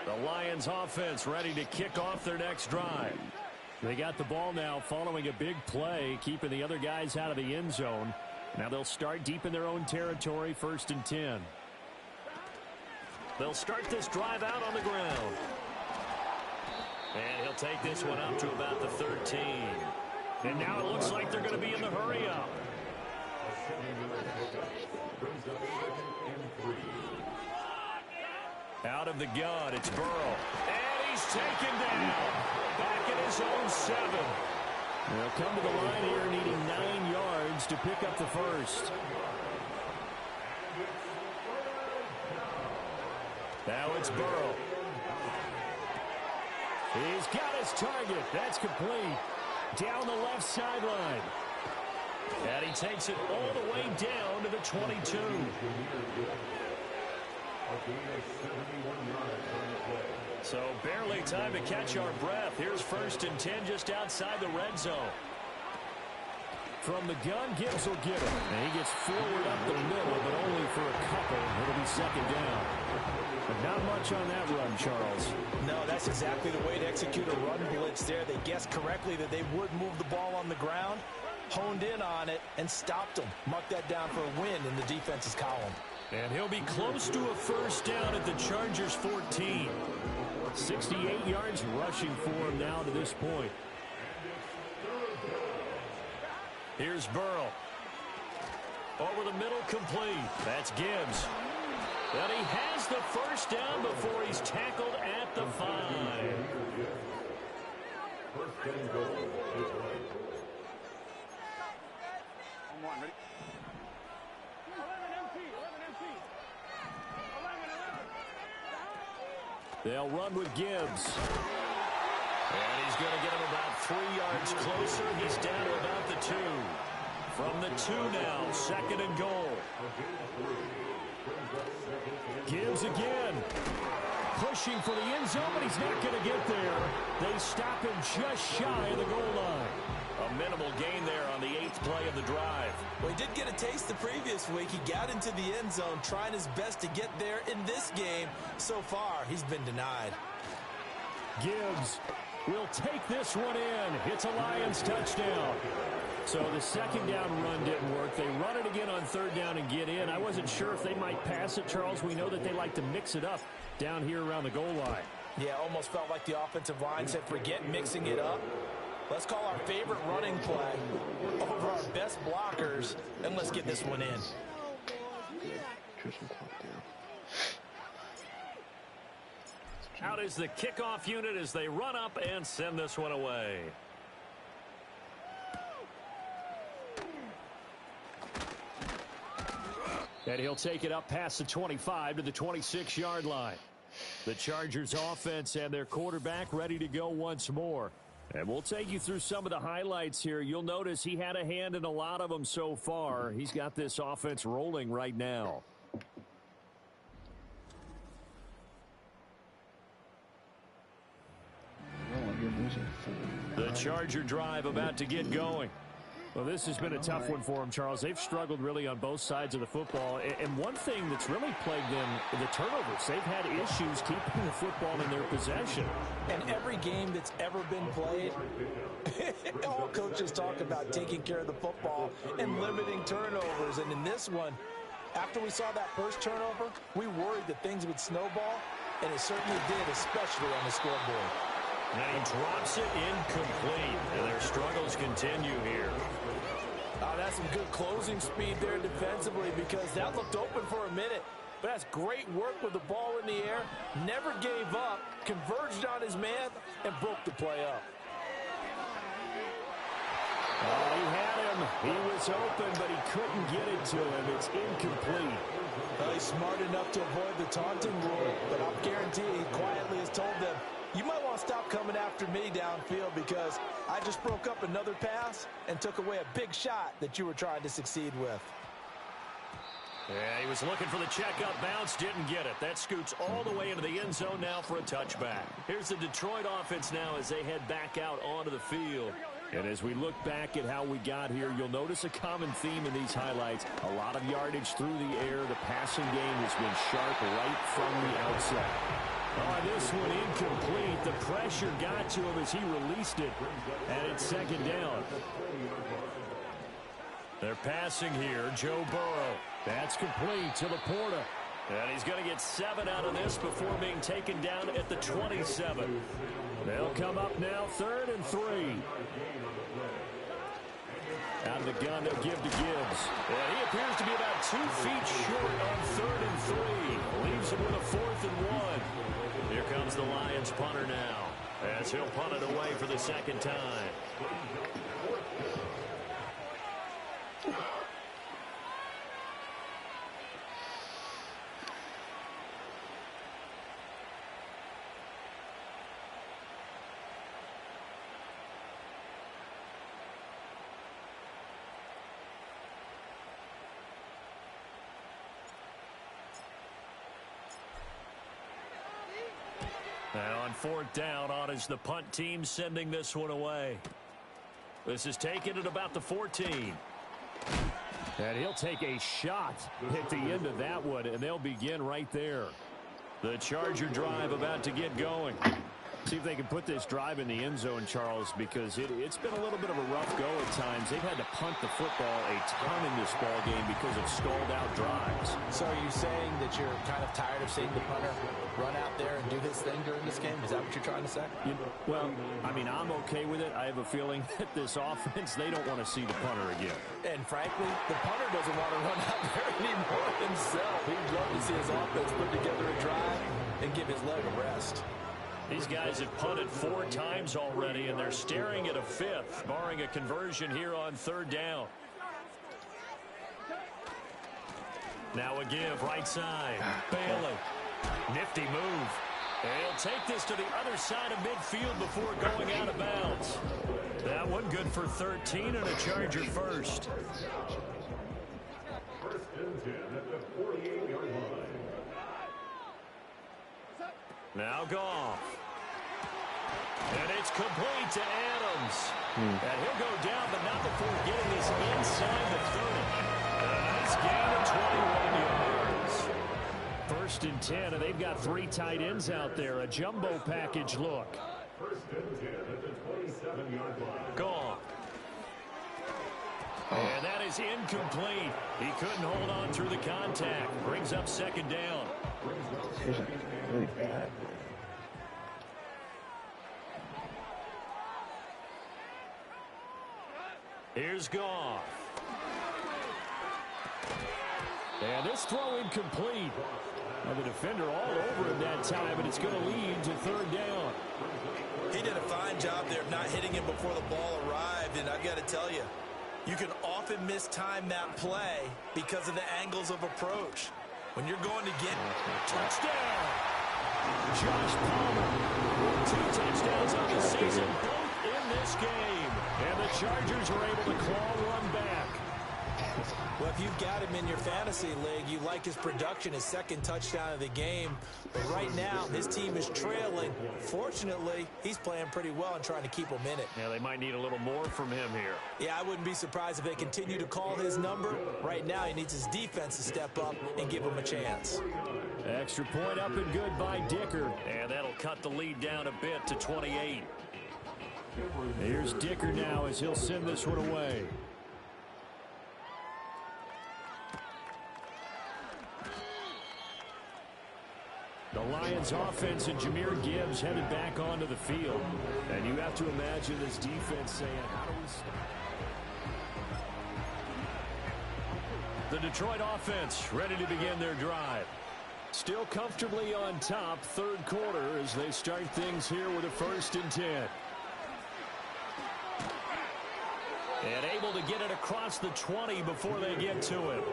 The Lions offense ready to kick off their next drive. They got the ball now following a big play, keeping the other guys out of the end zone. Now they'll start deep in their own territory, first and 10. They'll start this drive out on the ground. And he'll take this one up to about the 13. And now it looks like they're going to be in the hurry up. Out of the gun, it's Burrow. And he's taken down. Back at his own 7. They'll come to the line here needing 9 yards to pick up the first. Now it's Burrow. He's got his target. That's complete. Down the left sideline. And he takes it all the way down to the 22. So barely time to catch our breath. Here's first and 10 just outside the red zone. From the gun, Gibbs will get it. And he gets forward up the middle, but only for a couple. It'll be second down. But not much on that run, Charles. No, that's exactly the way to execute a run blitz there. They guessed correctly that they would move the ball on the ground, honed in on it, and stopped them. Mark that down for a win in the defense's column. And he'll be close to a first down at the Chargers' 14. 68 yards rushing for him now to this point. Here's Burrow. Over the middle, complete. That's Gibbs. And he has the first down before he's tackled at the 5. First and goal. They'll run with Gibbs. And he's going to get him about 3 yards closer. He's down to about the 2. From the 2 now, second and goal. Gibbs again. Pushing for the end zone, but he's not going to get there. They stop him just shy of the goal line. A minimal gain there on the 8th play of the drive. Well, he did get a taste the previous week. He got into the end zone, trying his best to get there in this game. So far, he's been denied. Gibbs will take this one in. It's a Lions touchdown. So the second down run didn't work. They run it again on third down and get in. I wasn't sure if they might pass it, Charles. We know that they like to mix it up down here around the goal line. Yeah, almost felt like the offensive line said, forget mixing it up. Let's call our favorite running play over our best blockers, and let's get this one in. Out is the kickoff unit as they run up and send this one away. And he'll take it up past the 25 to the 26-yard line. The Chargers offense and their quarterback ready to go once more. And we'll take you through some of the highlights here. You'll notice he had a hand in a lot of them so far. He's got this offense rolling right now. The Charger drive about to get going. Well, this has been a tough one for them, Charles. They've struggled really on both sides of the football. And one thing that's really plagued them, the turnovers. They've had issues keeping the football in their possession. And every game that's ever been played, all coaches talk about taking care of the football and limiting turnovers. And in this one, after we saw that first turnover, we worried that things would snowball, and it certainly did, especially on the scoreboard. And he drops it incomplete, and their struggles continue here. That's some good closing speed there defensively, because that looked open for a minute. But that's great work with the ball in the air. Never gave up, converged on his man, and broke the play up. Oh, he had him. He was open, but he couldn't get it to him. It's incomplete. Well, he's smart enough to avoid the taunting rule, but I'll guarantee he quietly has told them, you might want to stop coming after me downfield because I just broke up another pass and took away a big shot that you were trying to succeed with. Yeah, he was looking for the checkup bounce, didn't get it. That scoots all the way into the end zone now for a touchback. Here's the Detroit offense now as they head back out onto the field. And as we look back at how we got here, you'll notice a common theme in these highlights. A lot of yardage through the air. The passing game has been sharp right from the outset. Oh, this one incomplete. The pressure got to him as he released it. And it's second down. They're passing here. Joe Burrow. That's complete to Laporta. And he's going to get 7 out of this before being taken down at the 27. They'll come up now, 3rd and 3. Out of the gun, they'll give to Gibbs. And he appears to be about 2 feet short on 3rd and 3. Leaves him with a 4th and 1. Here comes the Lions punter now, as he'll punt it away for the second time. Now on 4th down, on is the punt team sending this one away. This is taken at about the 14. And he'll take a shot at the end of that one, and they'll begin right there. The Charger drive about to get going. See if they can put this drive in the end zone, Charles, because it's been a little bit of a rough go at times. They've had to punt the football a ton in this ball game because of stalled-out drives. So are you saying that you're kind of tired of seeing the punter run out there and do his thing during this game? Is that what you're trying to say? Well, I mean, I'm okay with it. I have a feeling that this offense, they don't want to see the punter again. And frankly, the punter doesn't want to run out there anymore himself. He'd love to see his offense put together a drive and give his leg a rest. These guys have punted 4 times already, and they're staring at a 5th, barring a conversion here on 3rd down. Now a give, right side. Bailey. Nifty move. And he'll take this to the other side of midfield before going out of bounds. That one good for 13 and a Charger first. First and 10 at the 48-yard line. Now Goff. And it's complete to Adams. And he'll go down, but not before getting this inside the 30. Nice gain of 21 yards. First and 10, and they've got 3 tight ends out there. A jumbo package look. First and 10 at the 27-yard line. Goff. And that is incomplete. He couldn't hold on through the contact. Brings up 2nd down. Really bad. Here's Goff. And this throw incomplete. And the defender all over him that time, and it's going to lead to 3rd down. He did a fine job there of not hitting him before the ball arrived, and I've got to tell you, you can often mistime that play because of the angles of approach. When you're going to get Touchdown! Josh Palmer. 2 touchdowns on the season, both in this game. And the Chargers are able to claw one back. Well, if you've got him in your fantasy league, you like his production, his 2nd touchdown of the game. But right now, his team is trailing. Fortunately, he's playing pretty well and trying to keep them in it. Yeah, they might need a little more from him here. Yeah, I wouldn't be surprised if they continue to call his number. Right now, he needs his defense to step up and give him a chance. Extra point up and good by Dicker. And that'll cut the lead down a bit to 28. Here's Dicker now as he'll send this one away. The Lions offense and Jahmyr Gibbs headed back onto the field. And you have to imagine this defense saying, how do we stop? The Detroit offense ready to begin their drive. Still comfortably on top, 3rd quarter as they start things here with a 1st and 10. And able to get it across the 20 before they get to it.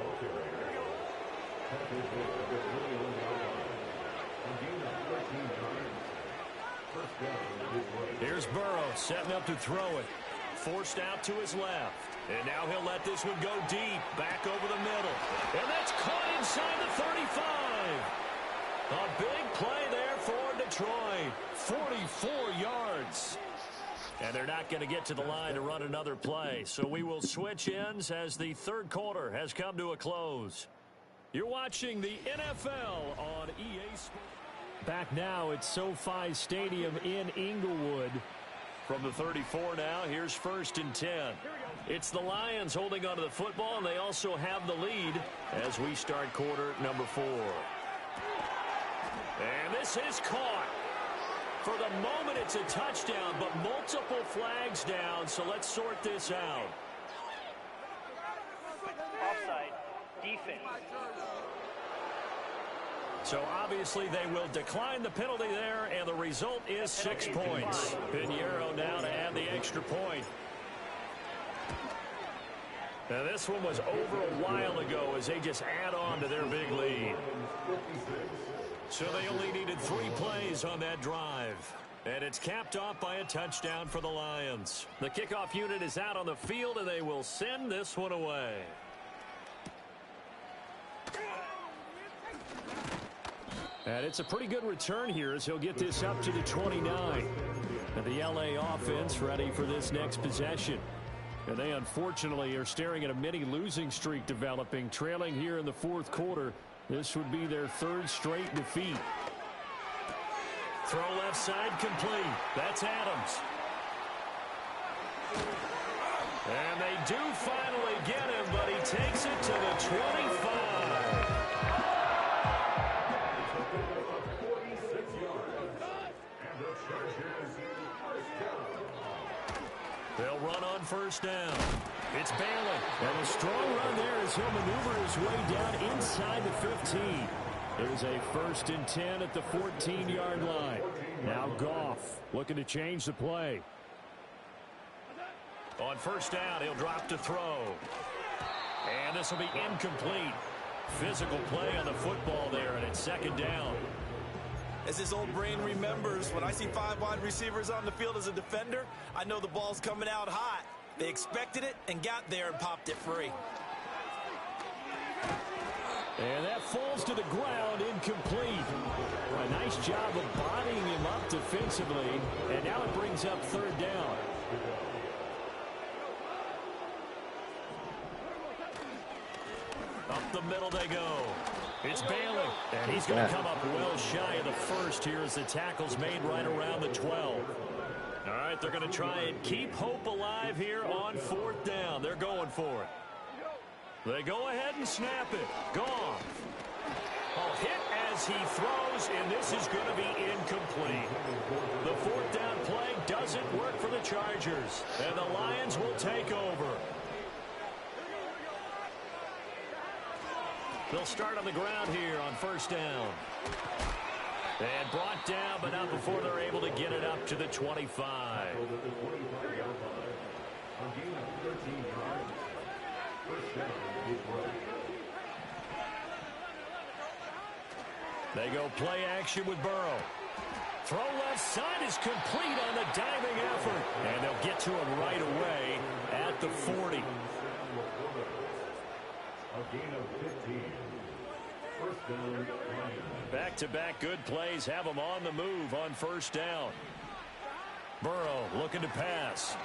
Here's Burrow setting up to throw it. Forced out to his left. And now he'll let this one go deep. Back over the middle. And that's caught inside the 35. A big play there for Detroit. 44 yards. And they're not going to get to the line to run another play. So we will switch ends as the 3rd quarter has come to a close. You're watching the NFL on EA Sports. Back now at SoFi Stadium in Inglewood. From the 34 now, here's 1st and 10. It's the Lions holding onto the football, and they also have the lead as we start quarter number 4. And this is caught. For the moment, it's a touchdown, but multiple flags down, so let's sort this out. Offside. Defense. So obviously they will decline the penalty there, and the result is 6 points. Pinheiro now to add the extra point. Now this one was over a while ago as they just add on to their big lead. So they only needed 3 plays on that drive. And it's capped off by a touchdown for the Lions. The kickoff unit is out on the field, and they will send this one away. And it's a pretty good return here as he'll get this up to the 29. And the LA offense ready for this next possession. And they unfortunately are staring at a mini losing streak developing, trailing here in the 4th quarter. This would be their 3rd straight defeat. Throw left side complete. That's Adams. And they do finally get him, but he takes it to the 25. They'll run on first down. It's Bailey. And a strong run there as he'll maneuver his way down inside the 15. There's a 1st and 10 at the 14-yard line. Now Goff looking to change the play. On first down, he'll drop to throw. And this will be incomplete. Physical play on the football there, and it's 2nd down. As his old brain remembers, when I see 5 wide receivers on the field as a defender, I know the ball's coming out hot. They expected it and got there and popped it free. And that falls to the ground, incomplete. A nice job of bodying him up defensively, and now it brings up 3rd down. Up the middle they go. It's Bailey, and he's going to come up well shy of the first here as the tackle's made right around the 12. All right, they're going to try and keep hope alive here on 4th down. They're going for it. They go ahead and snap it. Goff. Oh, hit as he throws, and this is going to be incomplete. The 4th down play doesn't work for the Chargers, and the Lions will take over. They'll start on the ground here on first down. And brought down, but not before they're able to get it up to the 25. They go play action with Burrow. Throw left side is complete on the diving effort. And they'll get to him right away at the 40. A gain of 15. First down, Lions. Back-to-back good plays have them on the move on first down. Burrow looking to pass.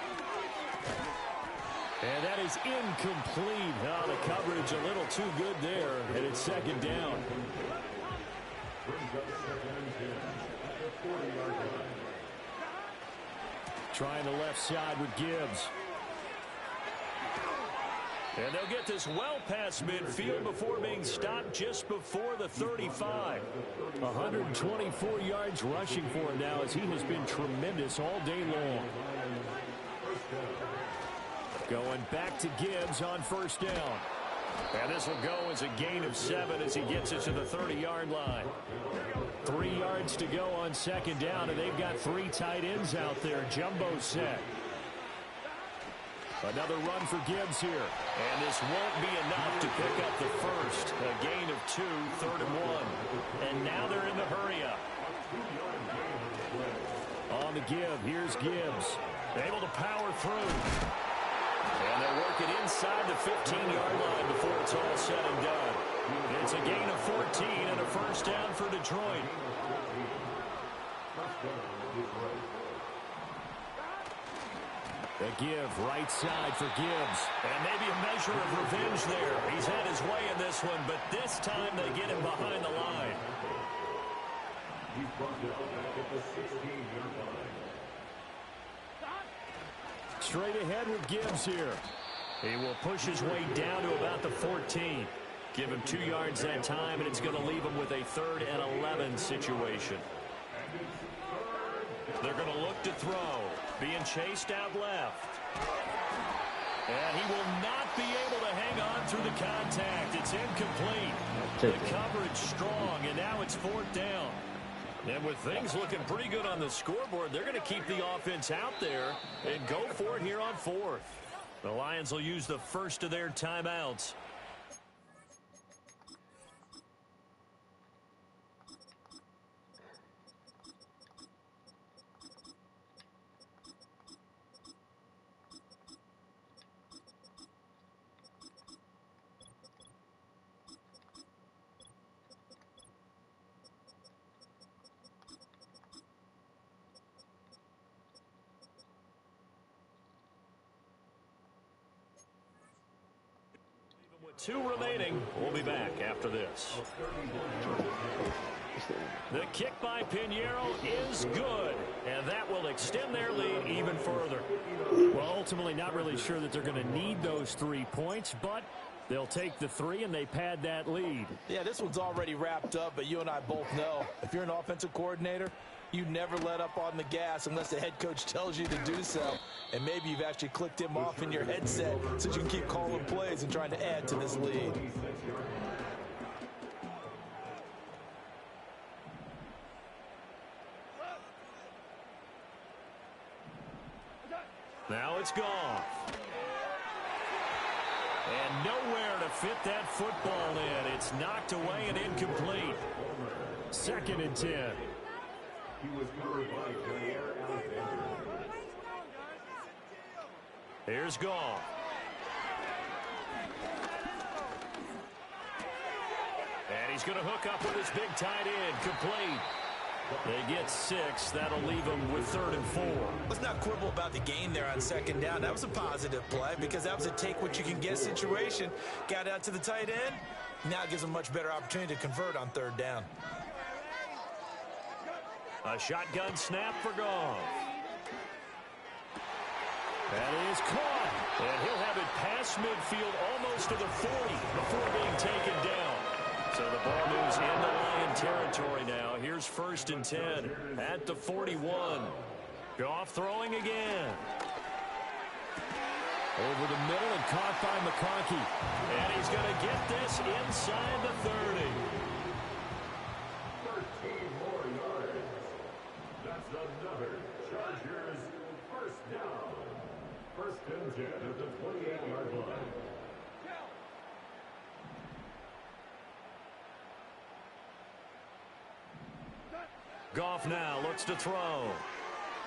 And that is incomplete. Oh, the coverage a little too good there, and it's 2nd down. Brings up 2nd and 10 at the 40-yard line. Trying the left side with Gibbs. And they'll get this well past midfield before being stopped just before the 35. 124 yards rushing for him now as he has been tremendous all day long. Going back to Gibbs on first down. And this will go as a gain of 7 as he gets it to the 30-yard line. 3 yards to go on 2nd down, and they've got 3 tight ends out there. Jumbo set. Another run for Gibbs here. And this won't be enough to pick up the first. A gain of 2, 3rd and 1. And now they're in the hurry-up. On the give, here's Gibbs. Able to power through. And they'll work it inside the 15-yard line before it's all said and done. It's a gain of 14 and a first down for Detroit. The give, right side for Gibbs. And maybe a measure of revenge there. He's had his way in this one, but this time they get him behind the line. He's brought down back at the 16-yard line. Straight ahead with Gibbs here. He will push his way down to about the 14. Give him 2 yards that time, and it's going to leave him with a 3rd and 11 situation. They're going to look to throw. Being chased out left. And he will not be able to hang on through the contact. It's incomplete. The coverage strong, and now it's 4th down. And with things looking pretty good on the scoreboard, they're going to keep the offense out there and go for it here on 4th. The Lions will use the first of their timeouts. With 2 remaining, we'll be back after this. The kick by Pinheiro is good, and that will extend their lead even further. Well, ultimately not really sure that they're going to need those 3 points, but they'll take the 3 and they pad that lead. Yeah, this one's already wrapped up, but you and I both know if you're an offensive coordinator, you never let up on the gas unless the head coach tells you to do so. And maybe you've actually clicked him off in your headset so you can keep calling plays and trying to add to this lead. Now it's Goff. And nowhere to fit that football in. It's knocked away and incomplete. 2nd and 10. He was covered by Jair Alexander. Here's Goff. And he's going to hook up with his big tight end. Complete. They get 6. That'll leave them with 3rd and 4. Let's not quibble about the gain there on 2nd down. That was a positive play because that was a take-what-you-can-get situation. Got out to the tight end. Now it gives them a much better opportunity to convert on 3rd down. A shotgun snap for Goff. That is caught. And he'll have it past midfield almost to the 40 before being taken down. So the ball moves into Lion territory now. Here's 1st and 10 at the 41. Goff throwing again. Over the middle and caught by McConkey. And he's going to get this inside the 30. 13 more yards. That's another Chargers first down. 1st and 10 at the 28-yard line. Goff now looks to throw.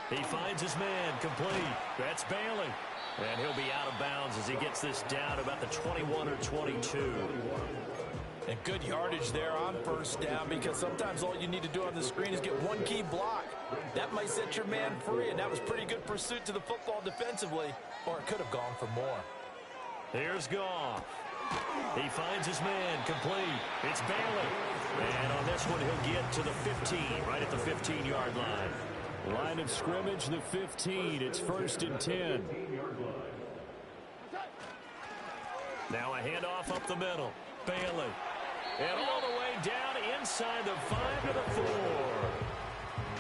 He finds his man, complete. That's Bailey. And he'll be out of bounds as he gets this down about the 21 or 22. And good yardage there on 1st down because sometimes all you need to do on the screen is get one key block. That might set your man free, and that was pretty good pursuit to the football defensively, or it could have gone for more. Here's Goff. He finds his man, complete. It's Bailey. And on this one, he'll get to the 15, right at the 15-yard line. Line of scrimmage, the 15. It's 1st and 10. Now a handoff up the middle. Bailey. And all the way down inside the 5 to the 4.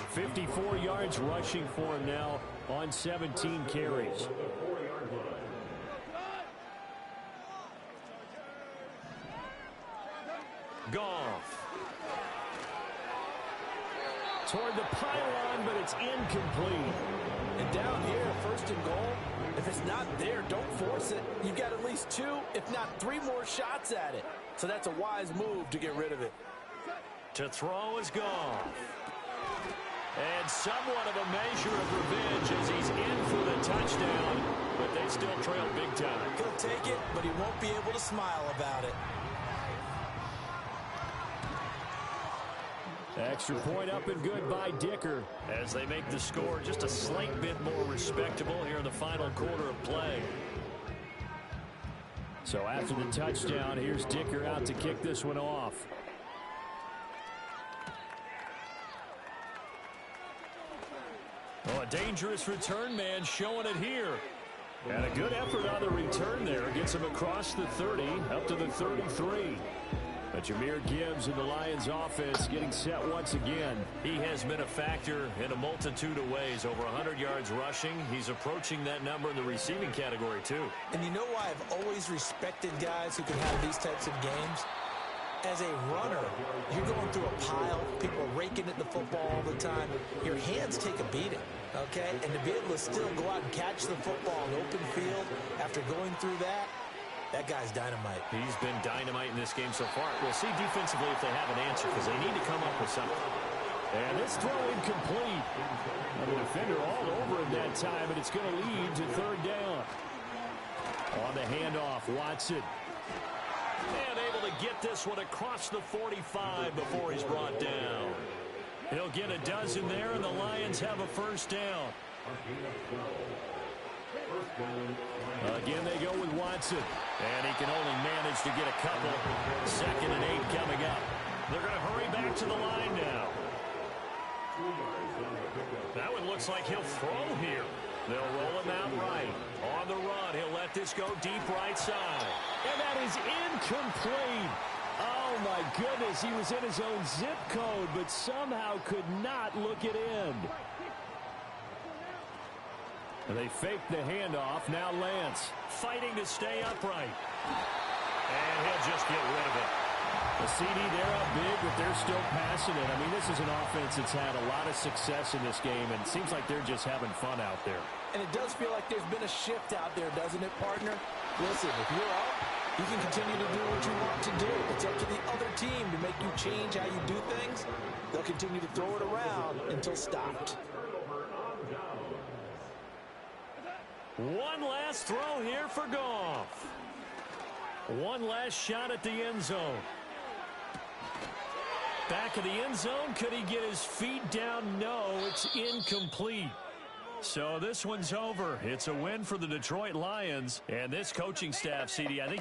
54 yards rushing for him now on 17 carries. Goff. Toward the pylon, but it's incomplete. And down here, 1st and goal, if it's not there, don't force it. You've got at least 2, if not 3 more shots at it. So that's a wise move to get rid of it. To throw is Goff. And somewhat of a measure of revenge as he's in for the touchdown, but they still trail big time. He'll take it, but he won't be able to smile about it. Extra point up and good by Dicker. As they make the score just a slight bit more respectable here in the final quarter of play. So after the touchdown, here's Dicker out to kick this one off. Oh, a dangerous return man showing it here. And a good effort on the return there. Gets him across the 30, up to the 33. But Jahmyr Gibbs in the Lions offense getting set once again. He has been a factor in a multitude of ways. Over 100 yards rushing. He's approaching that number in the receiving category, too. And you know why I've always respected guys who can have these types of games? As a runner, you're going through a pile. People are raking at the football all the time. Your hands take a beating, okay? And to be able to still go out and catch the football in open field after going through that, that guy's dynamite. He's been dynamite in this game so far. We'll see defensively if they have an answer because they need to come up with something. And this throw incomplete. And the defender all over him that time, and it's going to lead to 3rd down. On the handoff, Watson. And able to get this one across the 45 before he's brought down. He'll get a dozen there, and the Lions have a 1st down. Again, they go with Watson. And he can only manage to get a couple. 2nd and 8 coming up. They're going to hurry back to the line now. That one looks like he'll throw here. They'll roll him out right. On the run, he'll let this go deep right side. And that is incomplete. Oh, my goodness. He was in his own zip code, but somehow could not look it in. And they fake the handoff. Now Lance Fighting to stay upright. And he'll just get rid of it. The CD, they're up big, but they're still passing it. I mean, this is an offense that's had a lot of success in this game, and it seems like they're just having fun out there. And it does feel like there's been a shift out there, doesn't it, partner? Listen, if you're up, you can continue to do what you want to do. It's up to the other team to make you change how you do things. They'll continue to throw it around until stopped. One last throw here for Goff. One last shot at the end zone. Back of the end zone. Could he get his feet down? No, it's incomplete. So this one's over. It's a win for the Detroit Lions. And this coaching staff, CD, I think you